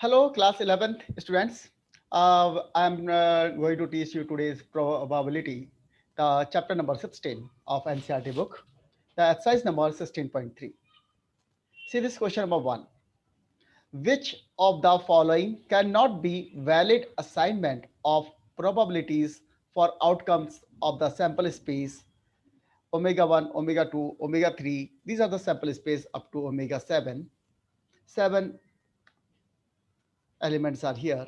Hello, class 11th students. I'm going to teach you today's probability, the chapter number 16 of NCRT book, the exercise number 16.3. See this question number 1. Which of the following cannot be valid assignment of probabilities for outcomes of the sample space omega 1, omega 2, omega 3? These are the sample space up to omega 7. 7 elements are here.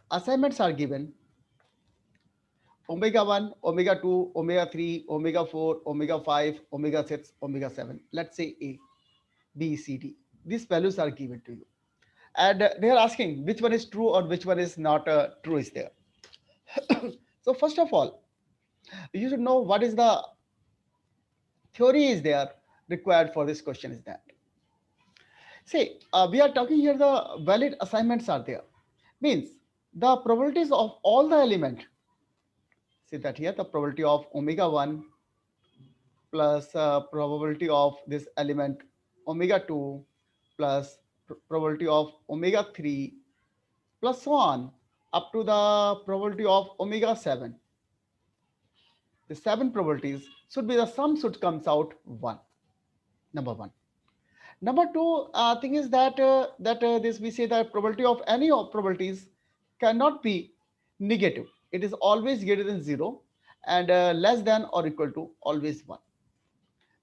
Assignments are given omega 1, omega 2, omega 3, omega 4, omega 5, omega 6, omega 7. Let's say A, B, C, D. These values are given to you. And they are asking which one is true or which one is not true is there. So first of all, you should know what is the theory is there required for this question is that. See, we are talking here the valid assignments are there. Means the probabilities of all the element. See that here the probability of omega 1 plus probability of this element omega 2 plus probability of omega 3 plus so on up to the probability of omega 7. The 7 probabilities should be the sum should comes out 1. Number 1. Number 2 thing is that this we say that probability of any of probabilities cannot be negative. It is always greater than 0 and less than or equal to always 1.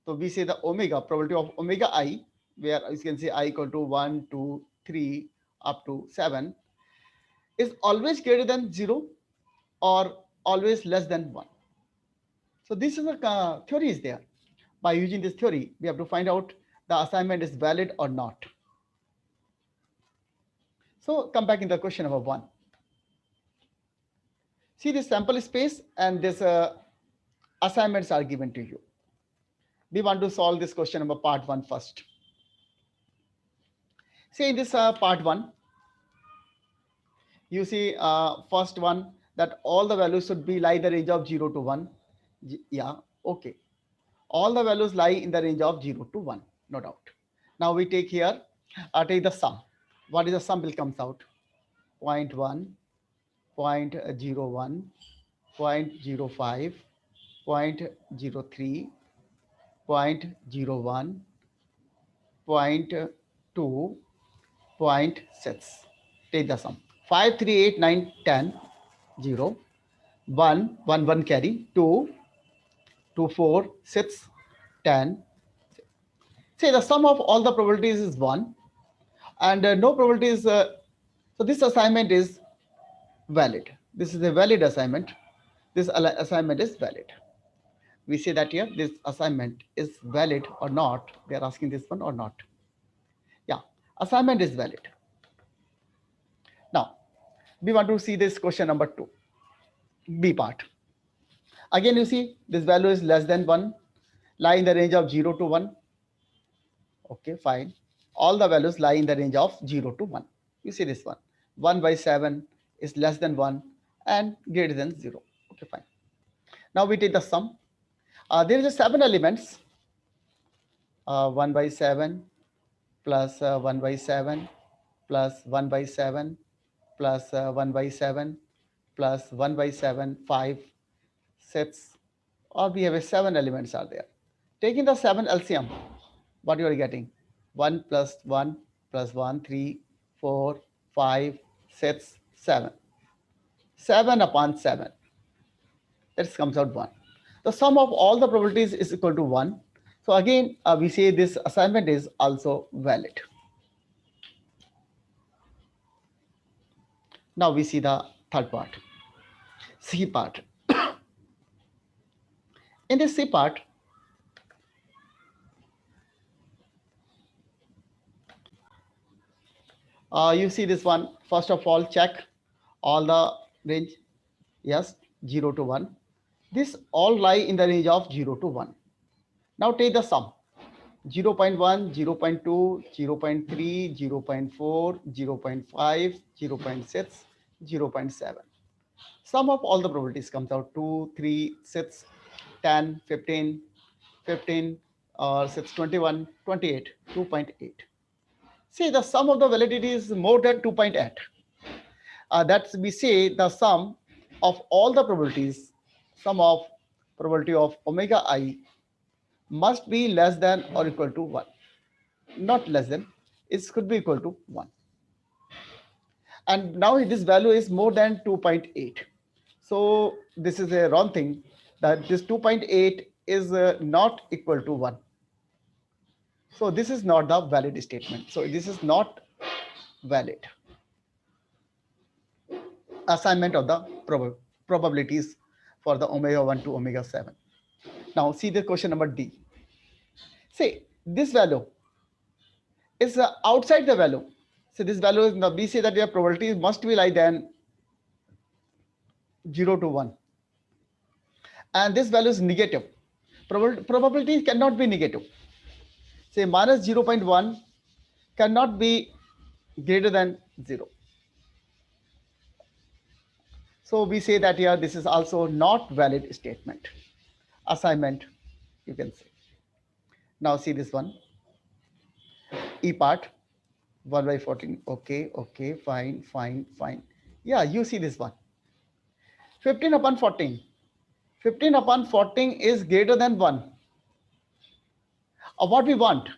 So we say the omega probability of omega I, where you can say I equal to 1, 2, 3 up to 7, is always greater than 0 or always less than 1. So this is a theory is there. By using this theory, we have to find out the assignment is valid or not. So come back in the question number 1. See this sample space and this assignments are given to you. We want to solve this question number part 1 first. See in this part 1, you see first one that all the values should be lie in the range of 0 to 1. Yeah, okay. All the values lie in the range of 0 to 1, no doubt. Now we take here, take the sum. What is the sum will comes out? 0.1, 0.01, 0.05, 0.03, 0.01, 0.2, 0.6. Take the sum. 5, 3, 8, 9, 10, 0, 1, 1, 1 carry, 2, 2, 4, 6, 10. Say the sum of all the probabilities is 1 and no probabilities. So this assignment is valid. This is a valid assignment. This assignment is valid. We say that here this assignment is valid or not. They are asking this one or not. Yeah, assignment is valid. Now, we want to see this question number 2, B part. Again, you see this value is less than 1, lie in the range of 0 to 1. Okay, fine. All the values lie in the range of 0 to 1. You see this one. 1 by 7 is less than 1 and greater than 0. Okay, fine. Now we take the sum. There is a 7 elements. 1 by 7 plus 1 by 7 plus 1 by 7 plus 1 by 7 plus 1 by 7, 5, 6, or we have a 7 elements are there. Taking the 7 LCM, what you are getting? 1 plus 1 plus 1, 3, 4, 5, 6, 7. 7 upon 7. That comes out 1. The sum of all the probabilities is equal to 1. So again, we say this assignment is also valid. Now we see the third part, C part. In this C part, you see this one. First of all, check all the range. Yes, 0 to 1. This all lie in the range of 0 to 1. Now take the sum. 0 0.1, 0 0.2, 0 0.3, 0 0.4, 0 0.5, 0 0.6, 0 0.7. Sum of all the probabilities comes out 2, 3, 6, 10, 15, 15, or 6, 21, 28, 2.8. See, the sum of the validity is more than 2.8. That's we say the sum of all the probabilities, sum of probability of omega I must be less than or equal to 1. Not less than, it could be equal to 1. And now this value is more than 2.8. So this is a wrong thing, that this 2.8 is not equal to 1. So this is not the valid statement. So this is not valid assignment of the probabilities for the omega 1 to omega 7. Now see the question number D. Say this value is outside the value. So this value is, now we say that your probability must be like than 0 to 1. And this value is negative. Probability cannot be negative. Say minus 0.1 cannot be greater than 0. So we say that here this is also not valid statement. Assignment, you can say. Now see this one. E part 1 by 14. Okay, okay, fine, fine, fine. Yeah, you see this one. 15 upon 14. 15 upon 14 is greater than 1. What we want,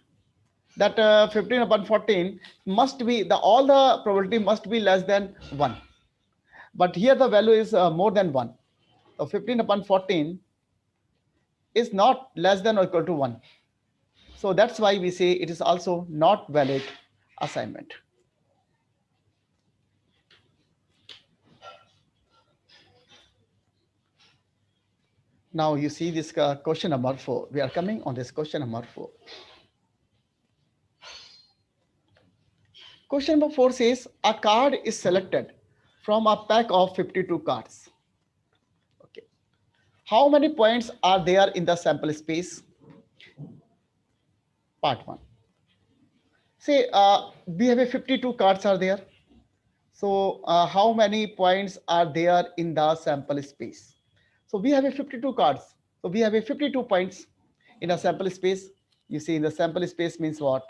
that 15 upon 14 must be, the all the probability must be less than 1. But here the value is more than 1. So 15 upon 14 is not less than or equal to 1. So that's why we say it is also not valid assignment. Now you see this question number 4. We are coming on this question number 4. Question number 4 says a card is selected from a pack of 52 cards. Okay. How many points are there in the sample space? Part 1. Say we have a 52 cards are there. So how many points are there in the sample space? So we have a 52 cards. So we have a 52 points in a sample space. You see in the sample space means what?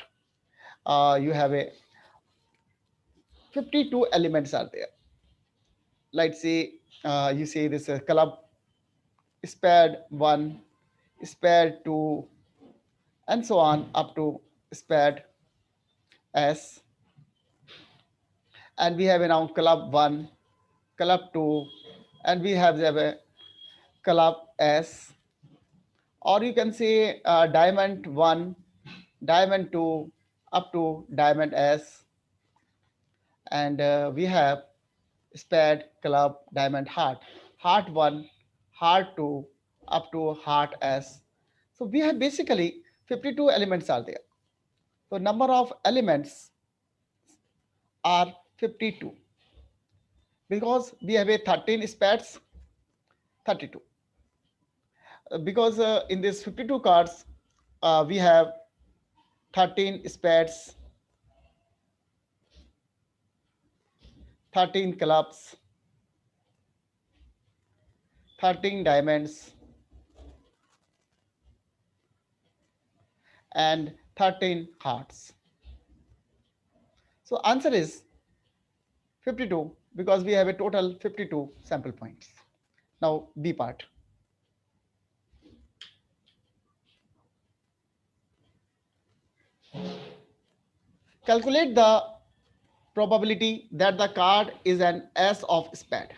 You have a 52 elements are there. Let's say you say this club spade 1, spade 2, and so on up to spade S. And we have a now club 1, club 2, and we have a club S. Or you can say diamond 1, diamond 2, up to diamond S. And we have spade, club, diamond, heart. Heart 1, heart 2, up to heart S. So we have basically 52 elements are there. So number of elements are 52. Because we have a 13 spades, 32. Because in this 52 cards, we have 13 spades, 13 clubs, 13 diamonds, and 13 hearts. So answer is 52 because we have a total 52 sample points. Now B part. Calculate the probability that the card is an S of spade.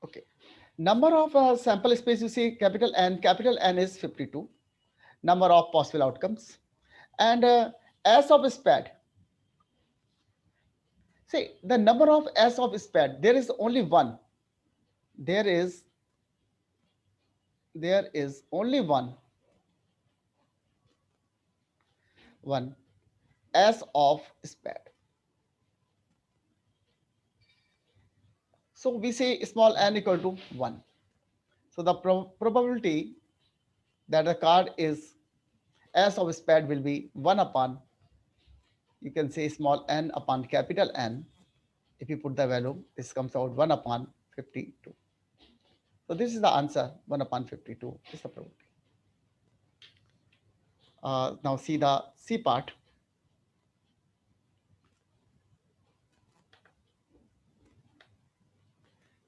Okay. Number of sample space, you see capital N is 52. Number of possible outcomes. And S of spade. See, the number of S of spade, there is only one. There is only one S of spade. So we say small n equal to 1. So the probability that the card is S of spade will be 1 upon, you can say small n upon capital N. If you put the value, this comes out 1 upon 52. So this is the answer, 1 upon 52 is the probability. Now see the C part.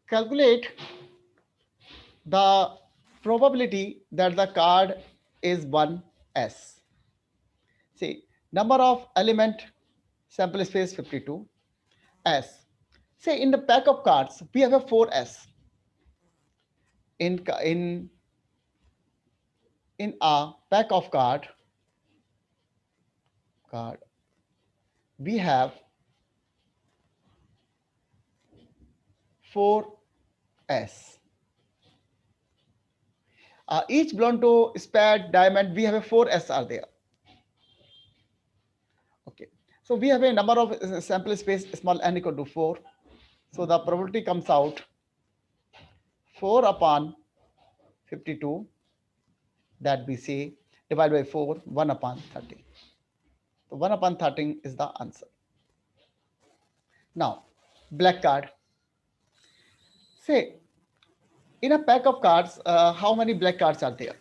Calculate the probability that the card is 1s. See, number of element, sample space 52, s. Say in the pack of cards, we have a 4s. In a pack of card, we have 4s. Each belong to spade, diamond. We have a 4s are there. Okay. So we have a number of sample space small n equal to 4. So the probability comes out 4 upon 52, that we say divide by 4, 1 upon 13. So 1 upon 13 is the answer. Now, black card. Say, in a pack of cards, how many black cards are there?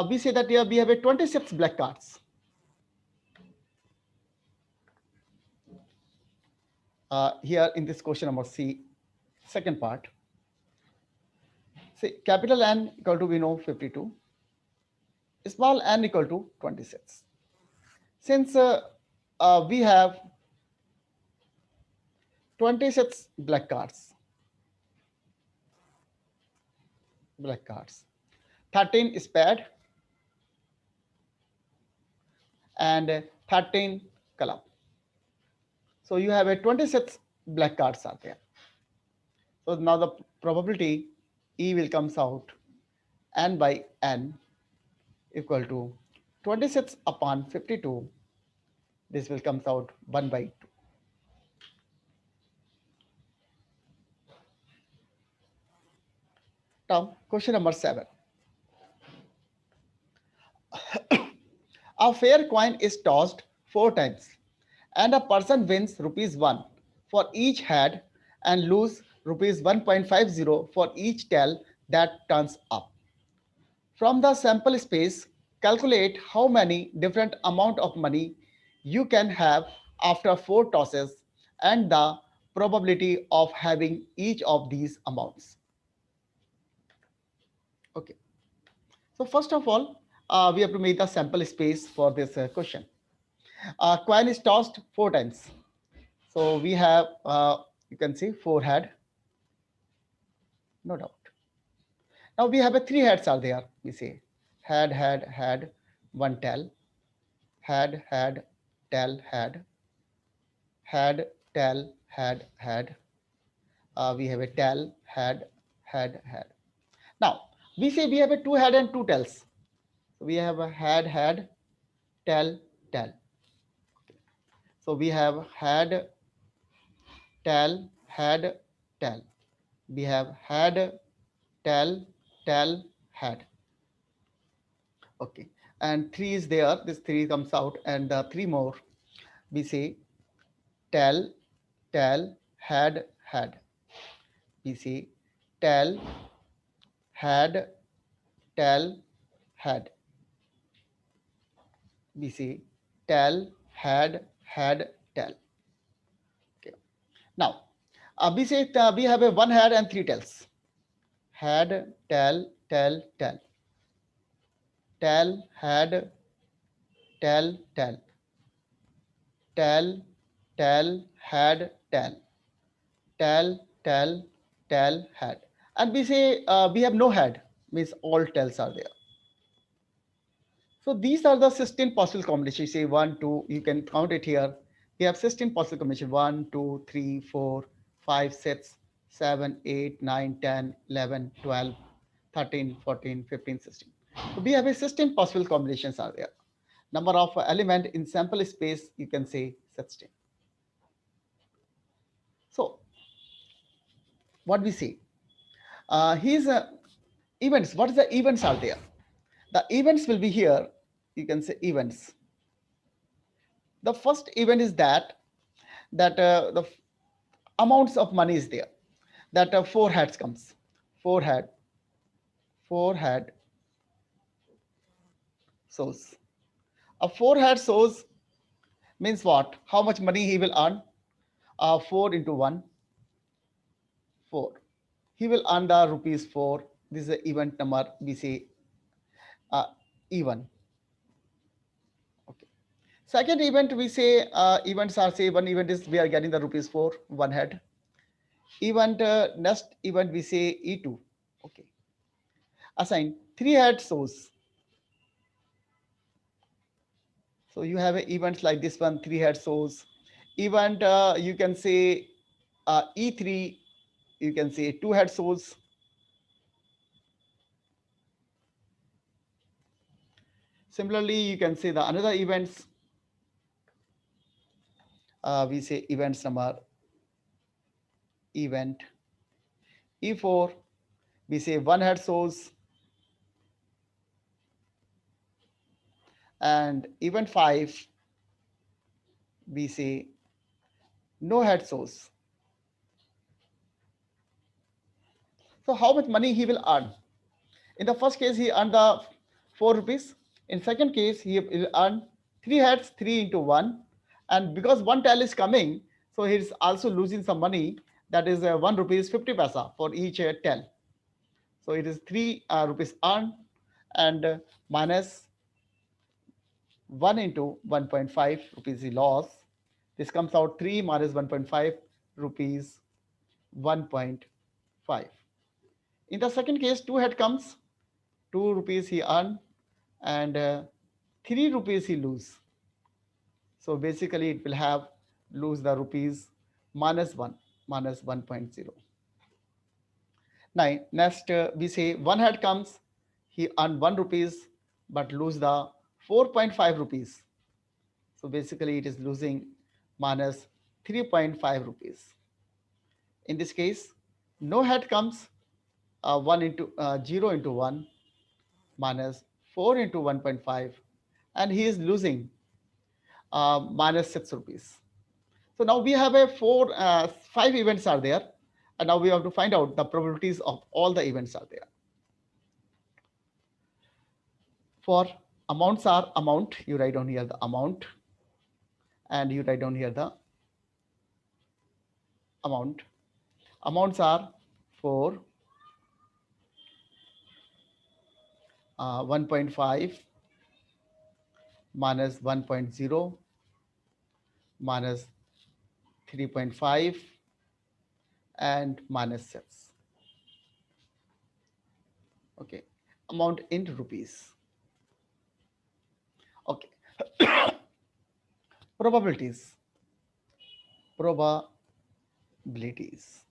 We say that here we have a 26 black cards. Here in this question number C, second part. Say capital N equal to, we know, 52. Small n equal to 26. Since we have 26 black cards, 13 spade and 13 club. So you have a 26 black cards are there. So now the probability E will comes out n by n equal to 26 upon 52. This will comes out 1 by 2. Now question number 7. A fair coin is tossed 4 times and a person wins rupees 1 for each head and lose rupees 1.50 for each tail that turns up. From the sample space, calculate how many different amount of money you can have after 4 tosses and the probability of having each of these amounts. Okay. So first of all, we have to make the sample space for this question. Coin is tossed 4 times. So we have, you can see 4 head, no doubt. Now we have a 3 heads are there. We say head, 1 tail, head, tail, head, tail, head. We have a tail, head. Now we say we have a 2 head and 2 tails. So we have a head, tail. So we have head, tail, tail. We have head, tail, head. Okay. And 3 is there. This 3 comes out, and 3 more. We say tail, head. We say tail, head. We say tail, head, tail. Okay. Now we say we have a 1 head and 3 tails. Head, tail. Tail, head, tail. Tail, head, tail, head. And we say we have no head, means all tails are there. So these are the 16 possible combinations. Say 1, 2, you can count it here. We have 16 possible combinations: 1, 2, 3, 4, 5, 6, 7, 8, 9, 10, 11, 12, 13, 14, 15, 16. So we have a 16 possible combinations are there. Number of element in sample space, you can say 16. So what we see, here's events. What is the events are there? The events will be here. You can say events. The first event is that the amounts of money is there. That 4 heads comes. 4 head, source. A four head source means what? How much money he will earn? 4 into 1, 4. He will earn the rupees 4. This is the event number, we say uh, even. Okay. Second event, we say events are, say one event is we are getting the rupees 4, one head. Event, next event we say E2. Okay. Assign 3 head source. So you have events like this one, 3 head source. Event, you can say E3, you can say 2 head source. Similarly, you can say the another events. We say events number event E4. We say one head source, and event 5. We say no head source. So how much money he will earn? In the first case, he earned the 4 rupees. In second case, he will earn 3 heads, 3 into 1. And because one tail is coming, so he is also losing some money. That is 1 rupees 50 paisa for each tail. So it is 3 rupees earned, and minus 1 into 1.5 rupees he loss. This comes out 3 minus 1.5 rupees 1.5. In the second case, 2 head comes, 2 rupees he earned, and 3 rupees he lose. So basically it will have lose the rupees minus 1, minus 1.0. Now next we say one head comes, he earned 1 rupees but lose the 4.5 rupees. So basically it is losing minus 3.5 rupees. In this case, no head comes, 1 into 0 into 1 minus 4 into 1.5, and he is losing minus 6 rupees. So now we have a 5 events are there, and now we have to find out the probabilities of all the events are there. For amounts are amount, you write down here the amount, and you write down here the amount. Amounts are 4, 1.5 minus 1.0 minus 3.5 and minus 6. Okay, amount in rupees. Okay. Probabilities. Probabilities.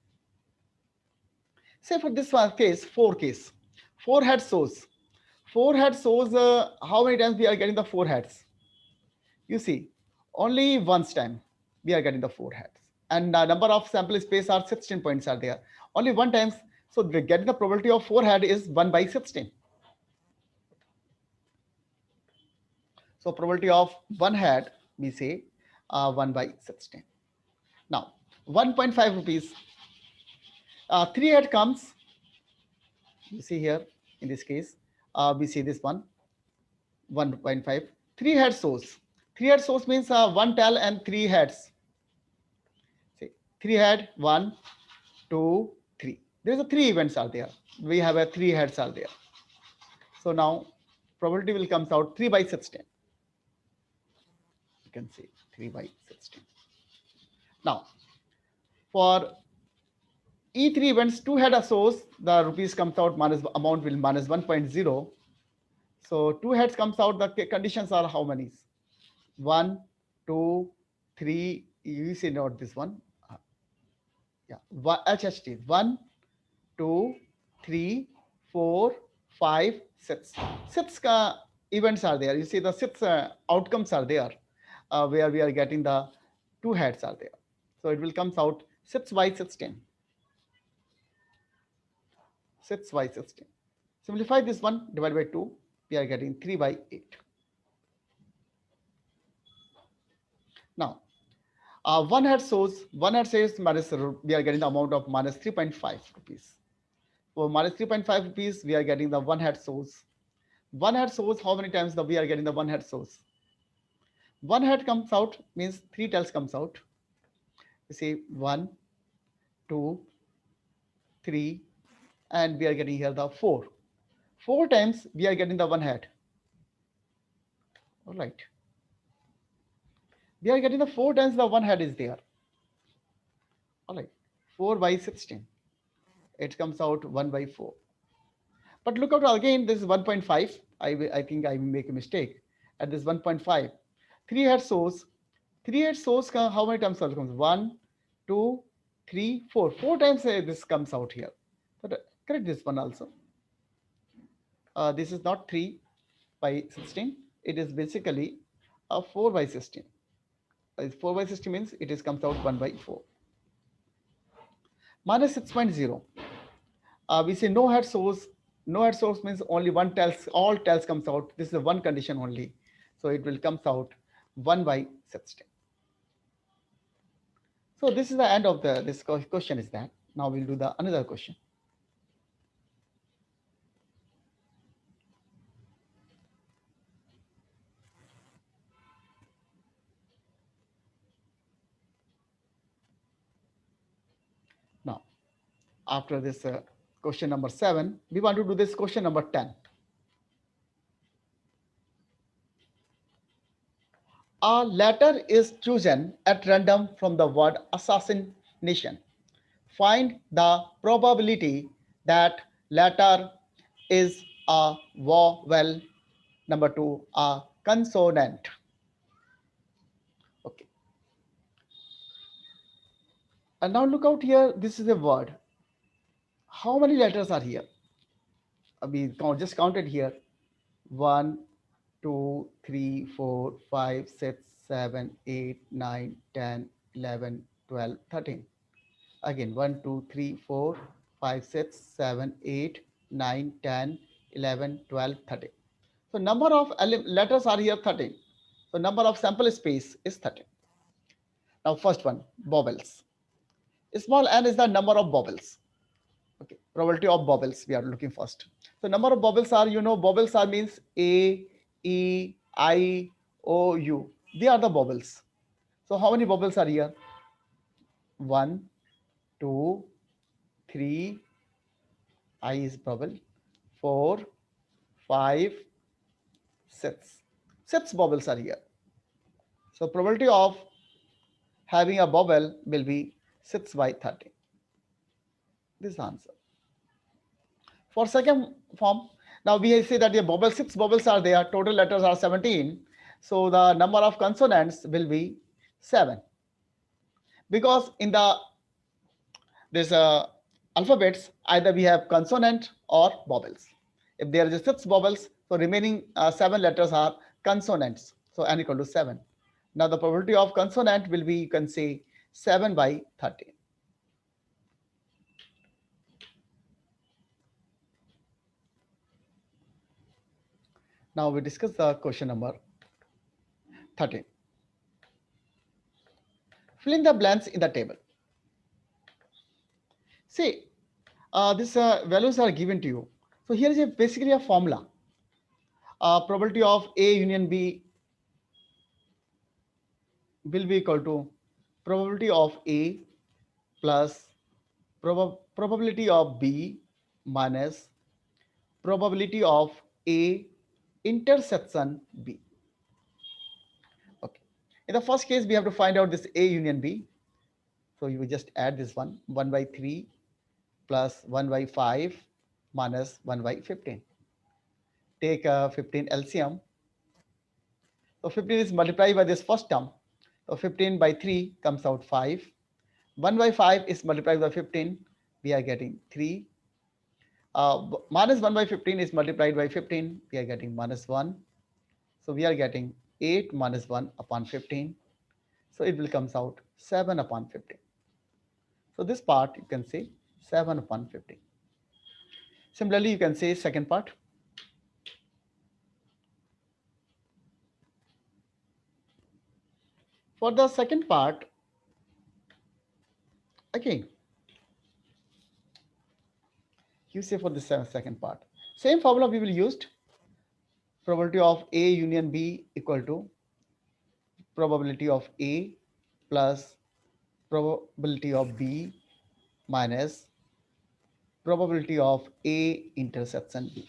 Say for this one case, 4 case. 4 head source. 4 head source, how many times we are getting the 4 heads? You see, only once time we are getting the 4 heads. And the number of sample space are 16 points are there. Only one times, so we getting the probability of 4 head is 1 by 16. So probability of 1 head, we say 1 by 16. Now, 1.5 rupees. 3 head comes, you see here, in this case, we see this one, 1.5. 3 head source. 3 head source means 1 tail and 3 heads. See, 3 head, 1, 2, 3. There's a 3 events are there. We have a 3 heads are there. So now probability will comes out 3 by 16. You can see 3 by 16. Now, for E3 events, 2 head a source, the rupees comes out minus amount will minus 1.0. So 2 heads comes out, the conditions are how many? 1, 2, 3. You see not this one. Yeah, HHT 1, 2, 3, 4, 5, 6. 6 events are there. You see the 6 outcomes are there, where we are getting the 2 heads are there. So it will comes out 6 by 16. 6 by 16. Simplify this one, divided by 2, we are getting 3 by 8. Now, one head source, one head says minus, we are getting the amount of minus 3.5 rupees. For minus 3.5 rupees, we are getting the one head source. One head source, how many times we are getting the one head source? One head comes out means three tails comes out. You see one, two, three, and we are getting here the four. Four times we are getting the one head. All right. We are getting the four times the one head is there. All right. 4 by 16. It comes out 1 by 4. But look out again, this is 1.5. I think I make a mistake. At this 1.5, three head source. Three head source, how many times it comes? One, two, three, four. Four times this comes out here. But correct this one also. This is not 3 by 16. It is basically a 4 by 16. 4 by 16 means it is comes out 1 by 4. Minus 6.0. We say no head source. No head source means only one tails, all tails comes out. This is the one condition only. So it will comes out 1 by 16. So this is the end of this question is that. Now we'll do the another question. Now, after this question number 7, we want to do this question number 10. A letter is chosen at random from the word assassination. Find the probability that letter is a vowel. Number 2, a consonant. Okay. And now look out here. This is a word. How many letters are here? We just counted here. 1, 2, 3, 4, 5, 6, 7, 8, 9, 10, 11, 12, 13. Again 1, 2, 3, 4, 5, 6, 7, 8, 9, 10, 11, 12, 13. So number of letters are here 13. So number of sample space is 13. Now first one, vowels. Small n is the number of vowels. Okay, probability of vowels we are looking first. So number of vowels are, vowels are means A, E, I, O, U. They are the vowels. So how many vowels are here? 1, 2, 3, I is vowel, 4, 5, 6. 6 vowels are here. So probability of having a vowel will be 6 by 30. This is the answer. For second form, now we say that the vowel 6 vowels are there, total letters are 17. So the number of consonants will be 7. Because in the this alphabets, either we have consonant or vowels. If there is 6 vowels, so remaining 7 letters are consonants. So n equal to 7. Now the probability of consonant will be, you can say, 7 by 30. Now we discuss the question number 13. Fill in the blanks in the table. See, these values are given to you. So here is basically a formula. Probability of A union B will be equal to probability of A plus probability of B minus probability of A intersection B. Okay. In the first case, we have to find out this A union B. So you just add this one, 1 by 3 plus 1 by 5 minus 1 by 15. Take 15 LCM. So 15 is multiplied by this first term. So 15 by 3 comes out 5. 1 by 5 is multiplied by 15. We are getting 3. Minus 1 by 15 is multiplied by 15. We are getting minus 1. So we are getting 8 minus 1 upon 15. So it will comes out 7 upon 15. So this part you can say 7 upon 15. Similarly, you can say second part. For the second part, again, you say for the second part, same formula we will used. probability of A union B equal to probability of A plus probability of B minus probability of A intersection B.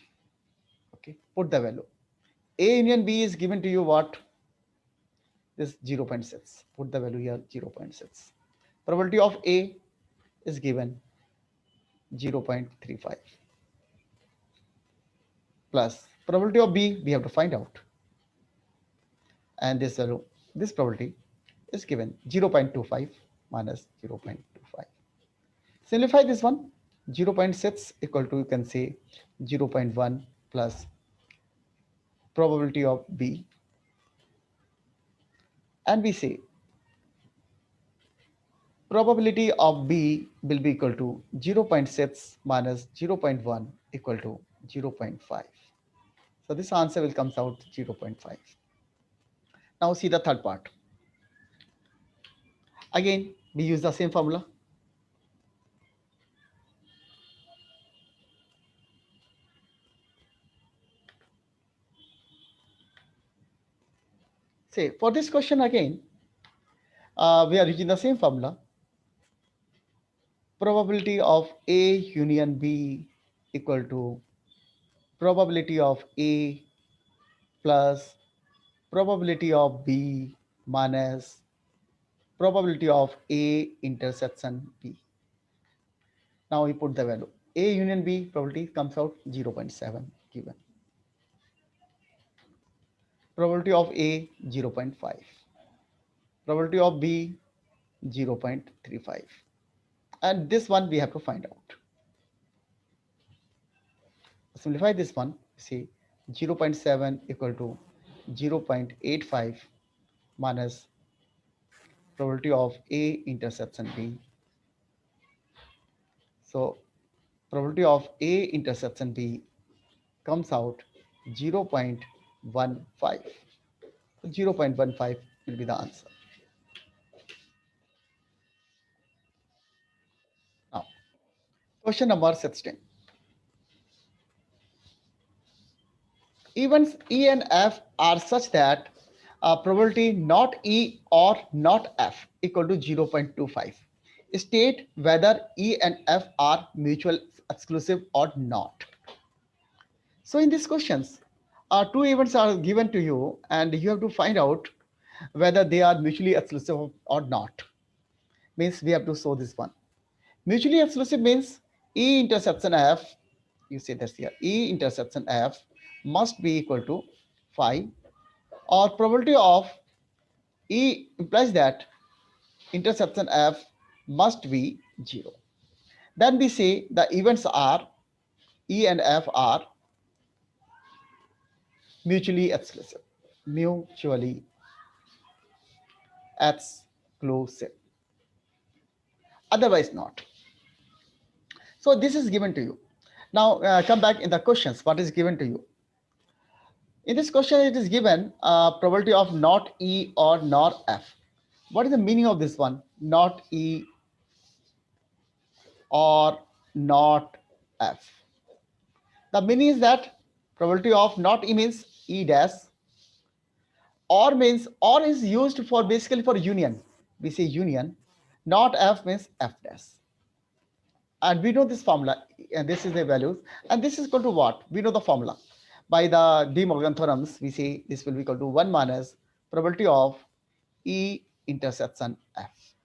Okay, put the value. A union B is given to you what? This 0.6. Put the value here 0.6. Probability of A is given 0.35 plus probability of B we have to find out, and this value, this probability is given 0.25 minus 0.25. Simplify this one. 0.6 equal to, you can say, 0.1 plus probability of B, and we say probability of B will be equal to 0.6 minus 0.1 equal to 0.5. So this answer will comes out 0.5. Now see the third part. Again, we use the same formula. Say for this question again, we are using the same formula. Probability of A union B equal to probability of A plus probability of B minus probability of A intersection B. Now we put the value. A union B probability comes out 0.7 given. Probability of A 0.5. Probability of B 0.35. And this one we have to find out. Simplify this one. See 0.7 equal to 0.85 minus probability of A intersection B. So probability of A intersection B comes out 0.15. 0.15 will be the answer. Now, question number 16. Events E and F are such that probability not E or not F equal to 0.25. State whether E and F are mutual exclusive or not. So in these questions, two events are given to you and you have to find out whether they are mutually exclusive or not. Means we have to show this one. Mutually exclusive means E intersection F, you say this here, E intersection F must be equal to phi, or probability of E implies that intersection F must be 0. Then we say the events are E and F are mutually exclusive. Mutually exclusive. Otherwise not. So this is given to you. Now come back in the questions. What is given to you? In this question, it is given probability of not E or not F. What is the meaning of this one? Not E or not F. The meaning is that probability of not E means E dash, or means or is used for basically for union. We say union. Not F means F dash. And we know this formula, and this is the values, and this is equal to what? We know the formula. By the De Morgan theorems, we say this will be equal to 1 minus probability of E intersection F.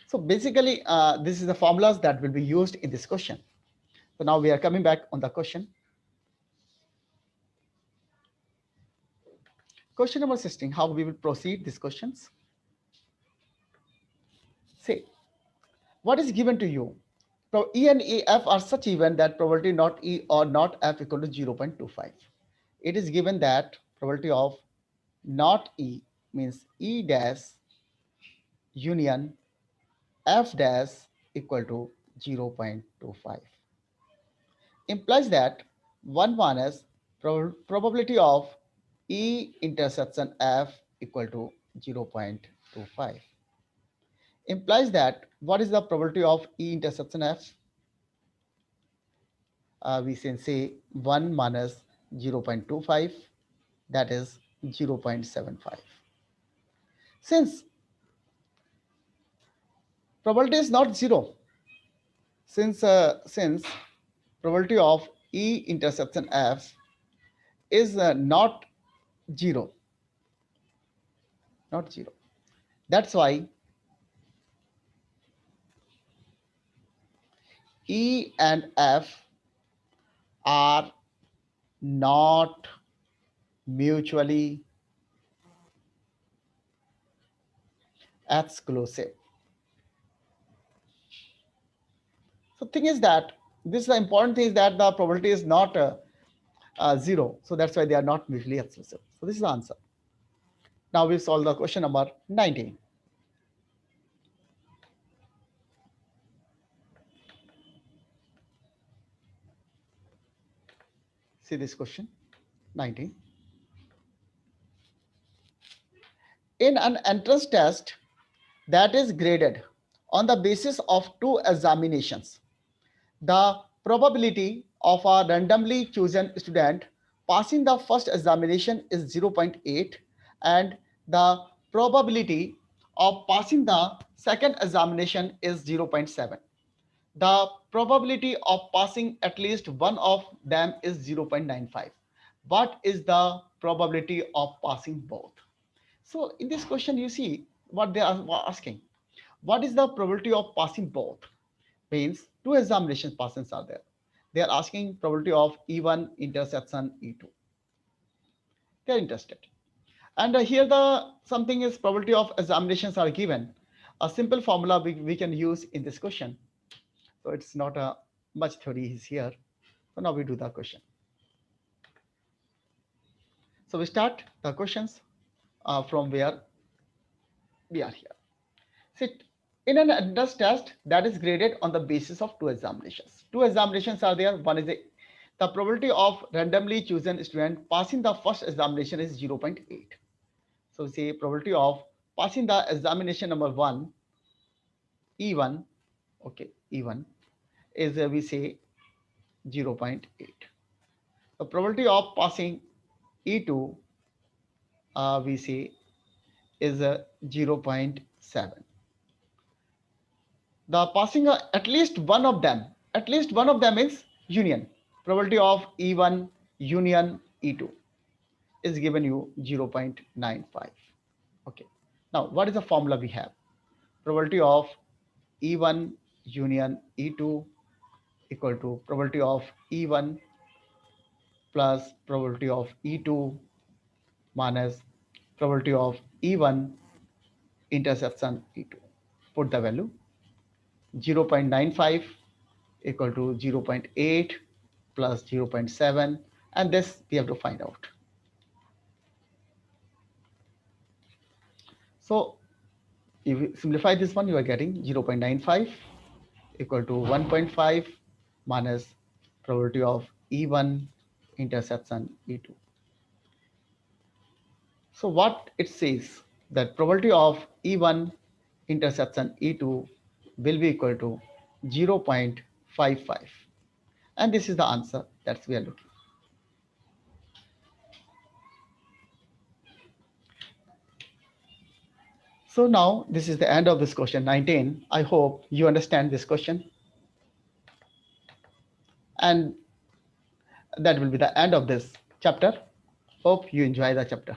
So basically, this is the formulas that will be used in this question. So now we are coming back on the question. Question number 16, how we will proceed these questions. Say, what is given to you? E and F are such even that probability not E or not F equal to 0.25. It is given that probability of not E means E dash union F dash equal to 0.25. Implies that 1 minus probability of E intersection F equal to 0.25. Implies that what is the probability of E intersection F? We can say 1 minus 0.25, that is 0.75. Since probability is not zero, since probability of E intersection F is not zero, not zero. That's why E and F are not mutually exclusive. So thing is that this is the important thing is that the probability is not zero. So that's why they are not mutually exclusive. So this is the answer. Now we solve the question number 19. See this question 19. In an entrance test that is graded on the basis of two examinations, the probability of a randomly chosen student passing the first examination is 0.8 and the probability of passing the second examination is 0.7. The probability of passing at least one of them is 0.95. What is the probability of passing both? So in this question, you see what they are asking. What is the probability of passing both? Means two examination passes are there. They are asking probability of E1 intersection E2. They are interested. And here the something is probability of examinations are given. A simple formula we can use in this question. So it's not a much theory is here. So now we do the question. So we start the questions from where we are here. Sit in an entrance test that is graded on the basis of two examinations. Two examinations are there. One is the probability of randomly chosen student passing the first examination is 0.8. So say probability of passing the examination number one, E1, okay, E1 is we say 0.8. The probability of passing E2 we say is 0.7. The passing at least one of them is union. Probability of E1 union E2 is given you 0.95. Okay. Now, what is the formula we have? Probability of E1 union E2 equal to probability of E1 plus probability of E2 minus probability of E1 intersection E2. Put the value 0.95 equal to 0.8 plus 0.7, and this we have to find out. So if you simplify this one, you are getting 0.95 equal to 1.5 minus probability of E1 intersection E2. So what it says that probability of E1 intersection E2 will be equal to 0.55, and this is the answer that we are looking. So now this is the end of this question 19. I hope you understand this question. And that will be the end of this chapter. Hope you enjoy the chapter.